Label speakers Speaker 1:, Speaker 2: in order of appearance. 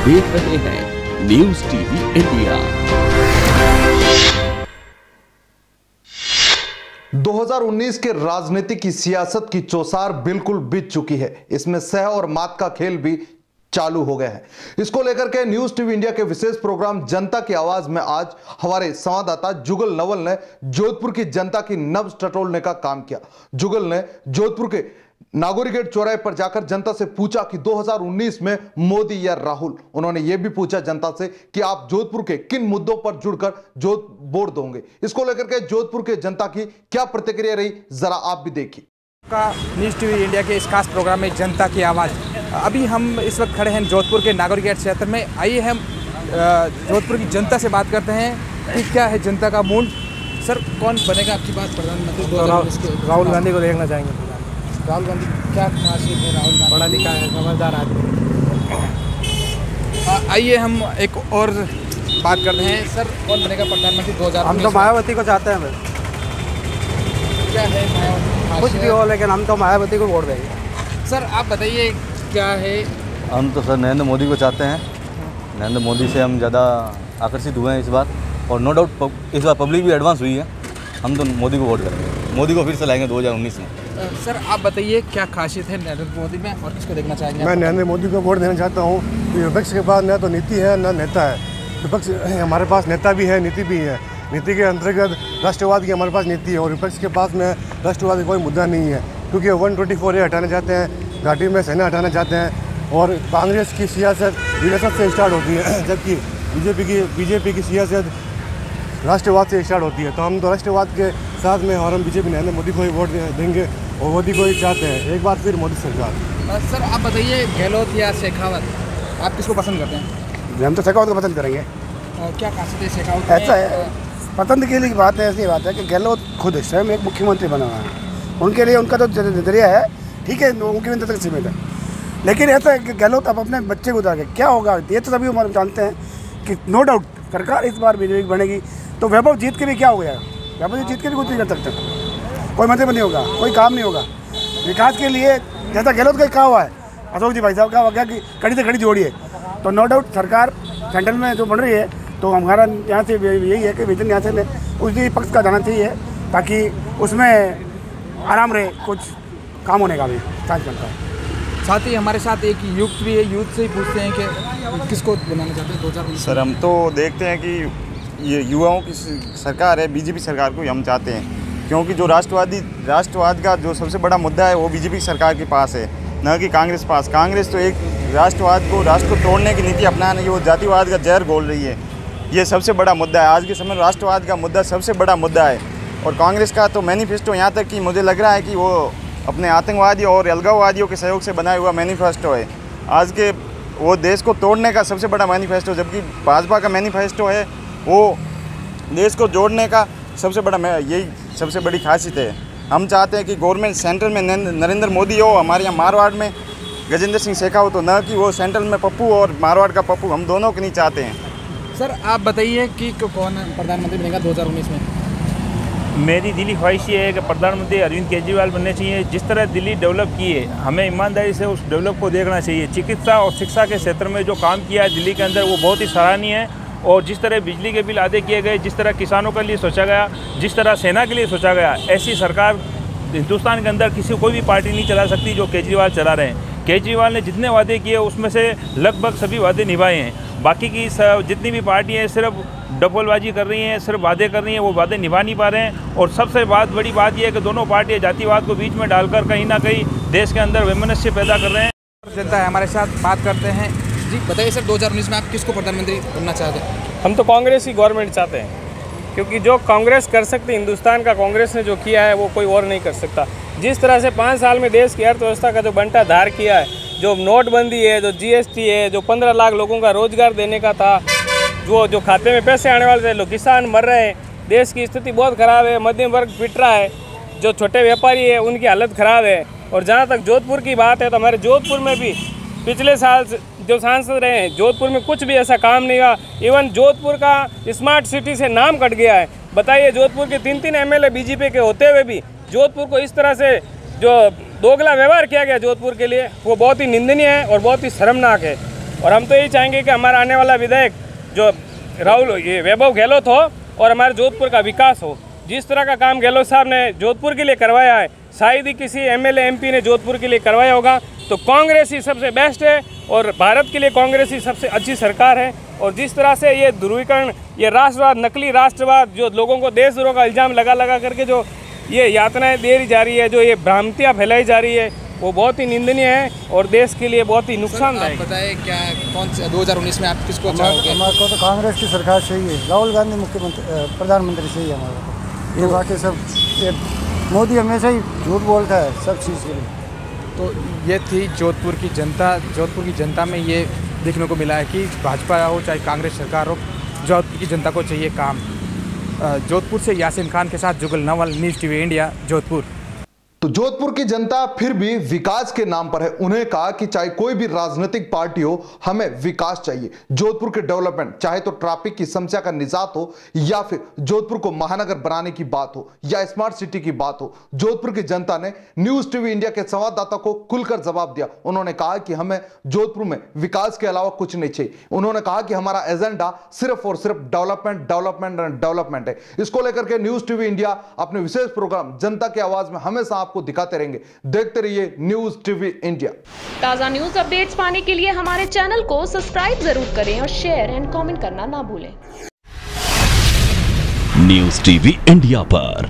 Speaker 1: देख रहे हैं न्यूज टीवी इंडिया।
Speaker 2: 2019 के राजनीति की सियासत की चौसार बिल्कुल बीत चुकी है। इसमें सह और मात का खेल भी चालू हो गया है। इसको लेकर के न्यूज टीवी इंडिया के विशेष प्रोग्राम जनता की आवाज में आज हमारे संवाददाता जुगल नवल ने जोधपुर की जनता की नब्ज टटोलने का काम किया। जुगल ने जोधपुर के नागौरी गेट चौराहे पर जाकर जनता से पूछा कि 2019 में मोदी या राहुल। उन्होंने यह भी पूछा जनता से कि आप जोधपुर के किन मुद्दों पर जुड़कर वोट दोगे। इसको लेकर के जोधपुर के जनता की क्या प्रतिक्रिया रही, जरा आप भी देखिए।
Speaker 3: का न्यूज़ टीवी इंडिया के इस खास प्रोग्राम में जनता की आवाज़। अभी हम इस वक्त खड़े हैं जोधपुर के नागौरी गेट क्षेत्र में। आइए हम जोधपुर की जनता से बात करते हैं कि क्या है जनता का मूड। सर, कौन बनेगा आपकी बात प्रधानमंत्री?
Speaker 4: राहुल गांधी को देखना चाहेंगे।
Speaker 3: राहुल गांधी क्या खासियत है? राहुल गांधी
Speaker 4: पढ़ा लिखा है, समझदार आदमी।
Speaker 3: आइए हम एक और बात करते हैं। सर, कौन बनेगा प्रधानमंत्री 2019?
Speaker 4: हम तो मायावती को चाहते हैं।
Speaker 3: क्या है मायावती?
Speaker 4: कुछ भी हो, लेकिन हम तो मायावती को वोट देंगे।
Speaker 3: सर, आप बताइए क्या है?
Speaker 5: हम तो सर नरेंद्र मोदी को चाहते हैं। नरेंद्र मोदी से हम ज़्यादा आकर्षित हुए हैं इस बार, और नो डाउट इस बार पब्लिक भी एडवांस हुई है। हम तो मोदी को वोट करेंगे, मोदी को फिर से लाएंगे 2019 में।
Speaker 3: सर, आप बताइए क्या खासियत है नरेंद्र मोदी में और किसको देखना चाहेंगे?
Speaker 6: मैं नरेंद्र मोदी को वोट देना चाहता हूँ। विपक्ष के पास ना तो नीति है ना नेता है। विपक्ष हमारे पास नेता भी है, नीति भी है। नीति के अंतर्गत राष्ट्रवाद की हमारे पास नीति है, और विपक्ष के पास में राष्ट्रवाद का कोई मुद्दा नहीं है, क्योंकि 124A हटाना चाहते हैं, घाटी में सेना हटाना चाहते हैं, और कांग्रेस की सियासत रियासत से स्टार्ट होती है, जबकि बीजेपी की सियासत राष्ट्रवाद से स्टार्ट होती है। तो हम तो राष्ट्रवाद के साथ में, और हम बीजेपी नरेंद्र मोदी को ही वोट देंगे और मोदी को ही चाहते हैं, एक बार फिर मोदी सरकार।
Speaker 3: सर, आप बताइए गहलोत या शेखावत, आप किसको पसंद करते हैं?
Speaker 6: हम तो शेखावत को पसंद करेंगे।
Speaker 3: क्या खासियत है शेखावत?
Speaker 6: ऐसा है, पसंद के लिए बात है, ऐसी बात है कि गहलोत खुद स्वयं एक मुख्यमंत्री बना हुआ है। उनके लिए उनका तो नजरिया है, ठीक है, मुख्यमंत्री तक सीमित है। लेकिन ऐसा है कि गहलोत अब अपने बच्चे को उतार के क्या होगा, ये तो सभी हमारे जानते हैं कि नो डाउट सरकार इस बार बीजेपी बनेगी। तो वैभव जीत के भी क्या हो गया? वैभव जीत के भी कुछ नहीं कर सकते, कोई मंत्री नहीं होगा, कोई काम नहीं होगा विकास के लिए। जैसा गहलोत का कहा हुआ है, अशोक जी भाई साहब का क्या कि कड़ी से कड़ी जोड़िए। तो नो डाउट सरकार सेंट्रल में जो बन रही है, तो हमारा यहाँ से यही है कि विजन यहाँ से उसी पक्ष का जाना चाहिए, ताकि उसमें आराम रहे, कुछ काम होने का भी चांस बनता है।
Speaker 3: साथ ही हमारे साथ एक युक्त भी है, यूथ से ही पूछते हैं कि किसको बनाना चाहते हैं 2019?
Speaker 7: सर, हम तो देखते हैं कि ये युवाओं की सरकार है, बीजेपी सरकार को हम चाहते हैं, क्योंकि जो राष्ट्रवाद का जो सबसे बड़ा मुद्दा है वो बीजेपी सरकार के पास है, न कि कांग्रेस पास। कांग्रेस तो एक राष्ट्र को तोड़ने की नीति अपना रही है, वो जातिवाद का जहर घोल रही है। ये सबसे बड़ा मुद्दा है आज के समय, राष्ट्रवाद का मुद्दा सबसे बड़ा मुद्दा है। और कांग्रेस का तो मैनिफेस्टो यहाँ तक कि मुझे लग रहा है कि वो अपने आतंकवादी और अलगाववादियों के सहयोग से बनाया हुआ मैनिफेस्टो है। आज के वो देश को तोड़ने का सबसे बड़ा मैनिफेस्टो, जबकि भाजपा का मैनिफेस्टो है वो देश को जोड़ने का सबसे बड़ा, यही सबसे बड़ी खासियत है। हम चाहते हैं कि गवर्नमेंट सेंट्रल में नरेंद्र मोदी हो, हमारे यहाँ मारवाड़ में गजेंद्र सिंह शेखावत हो, न कि वो सेंट्रल में पप्पू और मारवाड़ का पप्पू, हम दोनों को नहीं चाहते हैं।
Speaker 3: सर, आप बताइए कि कौन प्रधानमंत्री बनेगा 2019 में?
Speaker 8: मेरी दिली ख्वाहिश ये है कि प्रधानमंत्री अरविंद केजरीवाल बनने चाहिए। जिस तरह दिल्ली डेवलप की है, हमें ईमानदारी से उस डेवलप को देखना चाहिए। चिकित्सा और शिक्षा के क्षेत्र में जो काम किया है दिल्ली के अंदर, वो बहुत ही सराहनीय है। और जिस तरह बिजली के बिल आदे किए गए, जिस तरह किसानों के लिए सोचा गया, जिस तरह सेना के लिए सोचा गया, ऐसी सरकार हिंदुस्तान के अंदर किसी कोई भी पार्टी नहीं चला सकती जो केजरीवाल चला रहे हैं। केजरीवाल ने जितने वादे किए उसमें से लगभग सभी वादे निभाए हैं। बाकी की जितनी भी पार्टियाँ सिर्फ डबलबाजी कर रही हैं, सिर्फ वादे कर रही हैं, वो वादे निभा नहीं पा रहे हैं। और सबसे बड़ी बात यह है कि दोनों पार्टियाँ जातिवाद को बीच में डालकर कहीं ना कहीं देश के अंदर वैमनस्य पैदा कर रहे हैं।
Speaker 3: जनता है हमारे साथ, बात करते हैं। जी बताइए सर, 2019 में आप किसको प्रधानमंत्री बनना चाहते हैं?
Speaker 4: हम तो कांग्रेस की गवर्नमेंट चाहते हैं, क्योंकि जो कांग्रेस कर सकती, हिंदुस्तान का कांग्रेस ने जो किया है वो कोई और नहीं कर सकता। जिस तरह से 5 साल में देश की अर्थव्यवस्था का जो बंटा धार किया है, जो नोटबंदी है, जो GST है, जो 15 लाख लोगों का रोजगार देने का था, जो खाते में पैसे आने वाले थे, लोग किसान मर रहे हैं, देश की स्थिति बहुत ख़राब है, मध्यम वर्ग पिट रहा है, जो छोटे व्यापारी है उनकी हालत ख़राब है। और जहाँ तक जोधपुर की बात है, तो हमारे जोधपुर में भी पिछले साल जो सांसद रहे हैं, जोधपुर में कुछ भी ऐसा काम नहीं हुआ। इवन जोधपुर का स्मार्ट सिटी से नाम कट गया है। बताइए, जोधपुर के 3 MLA बीजेपी के होते हुए भी जोधपुर को इस तरह से जो दोगला व्यवहार किया गया जोधपुर के लिए, वो बहुत ही निंदनीय है और बहुत ही शर्मनाक है। और हम तो यही चाहेंगे कि हमारा आने वाला विधायक जो वैभव गहलोत हो और हमारे जोधपुर का विकास हो। जिस तरह का काम गहलोत साहब ने जोधपुर के लिए करवाया है, शायद ही किसी एमएलए एमपी ने जोधपुर के लिए करवाया होगा। तो कांग्रेस ही सबसे बेस्ट है और भारत के लिए कांग्रेस ही सबसे अच्छी सरकार है। और जिस तरह से ये ध्रुवीकरण, ये राष्ट्रवाद, नकली राष्ट्रवाद, जो लोगों को देशद्रोह का इल्ज़ाम लगा करके जो ये यातनाएं दे दी जा रही है, जो ये भ्रांतियाँ फैलाई जा रही है, वो बहुत ही निंदनीय है और देश के लिए बहुत ही नुकसानदायक।
Speaker 3: बताए क्या कौन से 2019 में आप किसको चाहोगे?
Speaker 6: हमारे को तो कांग्रेस की सरकार चाहिए, राहुल गांधी मुख्यमंत्री प्रधानमंत्री चाहिए हमारे को। ये बाकी सब ये मोदी हमेशा ही झूठ बोलता है सब चीज़ के लिए।
Speaker 3: तो ये थी जोधपुर की जनता। जोधपुर की जनता में ये देखने को मिला है कि भाजपा हो चाहे कांग्रेस सरकार हो, जोधपुर की जनता को चाहिए काम। जोधपुर से यासीन खान के साथ Jugal Naval, news TV India, Jodhpur.
Speaker 2: तो जोधपुर की जनता फिर भी विकास के नाम पर है। उन्हें कहा कि चाहे कोई भी राजनीतिक पार्टी हो, हमें विकास चाहिए। जोधपुर के डेवलपमेंट, चाहे तो ट्रैफिक की समस्या का निजात हो या फिर जोधपुर को महानगर बनाने की बात हो या स्मार्ट सिटी की बात हो, जोधपुर की जनता ने न्यूज़ टीवी इंडिया के संवाददाता को खुलकर जवाब दिया। उन्होंने कहा कि हमें जोधपुर में विकास के अलावा कुछ नहीं चाहिए। उन्होंने कहा कि हमारा एजेंडा सिर्फ और सिर्फ डेवलपमेंट, डेवलपमेंट एंड डेवलपमेंट है। इसको लेकर के न्यूज़ टीवी इंडिया अपने विशेष प्रोग्राम जनता की आवाज में हमेशा आपको दिखाते रहेंगे। देखते रहिए न्यूज़ टीवी इंडिया।
Speaker 9: ताज़ा न्यूज़ अपडेट्स पाने के लिए हमारे चैनल को सब्सक्राइब जरूर करें और शेयर एंड कमेंट करना ना भूलें।
Speaker 1: न्यूज़ टीवी इंडिया पर